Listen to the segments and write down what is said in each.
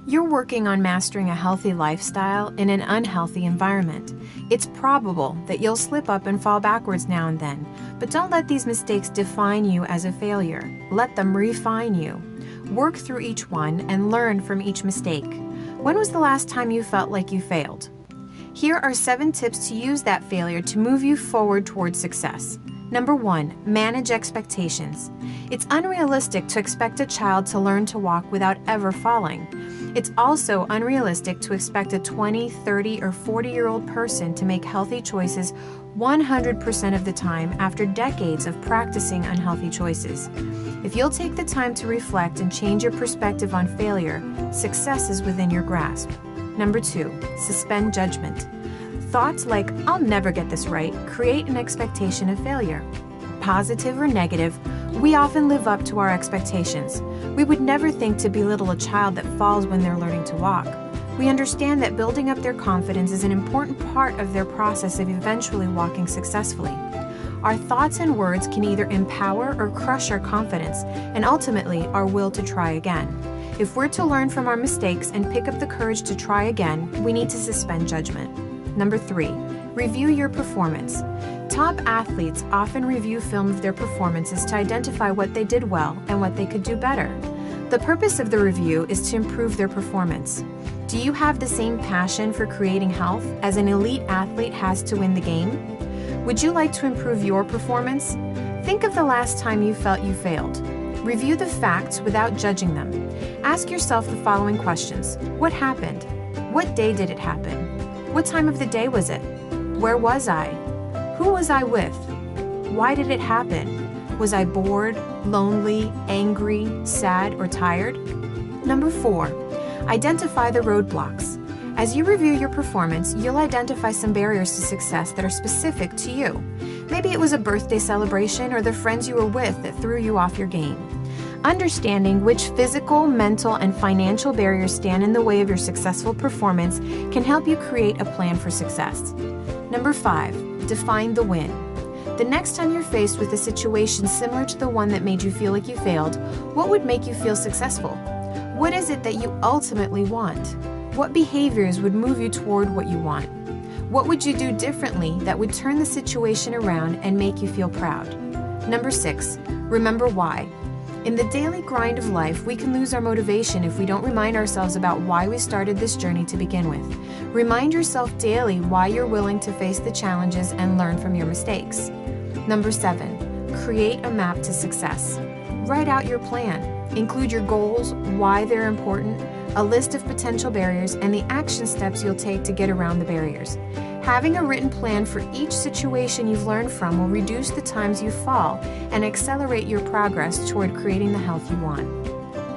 You're working on mastering a healthy lifestyle in an unhealthy environment. It's probable that you'll slip up and fall backwards now and then, but don't let these mistakes define you as a failure. Let them refine you. Work through each one and learn from each mistake. When was the last time you felt like you failed? Here are 7 tips to use that failure to move you forward towards success. Number 1, manage expectations. It's unrealistic to expect a child to learn to walk without ever falling. It's also unrealistic to expect a 20, 30, or 40-year-old person to make healthy choices 100% of the time after decades of practicing unhealthy choices. If you'll take the time to reflect and change your perspective on failure, success is within your grasp. Number 2, suspend judgment. Thoughts like, "I'll never get this right," create an expectation of failure. Positive or negative, we often live up to our expectations. We would never think to belittle a child that falls when they're learning to walk. We understand that building up their confidence is an important part of their process of eventually walking successfully. Our thoughts and words can either empower or crush our confidence, and ultimately our will to try again. If we're to learn from our mistakes and pick up the courage to try again, we need to suspend judgment. Number 3, review your performance. Top athletes often review film of their performances to identify what they did well and what they could do better. The purpose of the review is to improve their performance. Do you have the same passion for creating health as an elite athlete has to win the game? Would you like to improve your performance? Think of the last time you felt you failed. Review the facts without judging them. Ask yourself the following questions. What happened? What day did it happen? What time of the day was it? Where was I? Who was I with? Why did it happen? Was I bored, lonely, angry, sad, or tired? Number 4, identify the roadblocks. As you review your performance, you'll identify some barriers to success that are specific to you. Maybe it was a birthday celebration or the friends you were with that threw you off your game. Understanding which physical, mental, and financial barriers stand in the way of your successful performance can help you create a plan for success. Number 5, define the win. The next time you're faced with a situation similar to the one that made you feel like you failed, what would make you feel successful? What is it that you ultimately want? What behaviors would move you toward what you want? What would you do differently that would turn the situation around and make you feel proud? Number 6, remember why. In the daily grind of life, we can lose our motivation if we don't remind ourselves about why we started this journey to begin with. Remind yourself daily why you're willing to face the challenges and learn from your mistakes. Number 7, create a map to success. Write out your plan. Include your goals, why they're important, a list of potential barriers, and the action steps you'll take to get around the barriers. Having a written plan for each situation you've learned from will reduce the times you fall and accelerate your progress toward creating the health you want.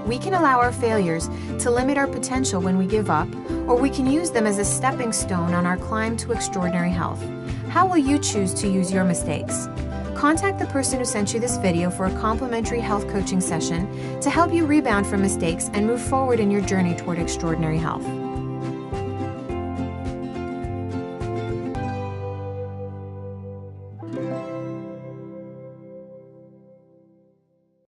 We can allow our failures to limit our potential when we give up, or we can use them as a stepping stone on our climb to extraordinary health. How will you choose to use your mistakes? Contact the person who sent you this video for a complimentary health coaching session to help you rebound from mistakes and move forward in your journey toward extraordinary health.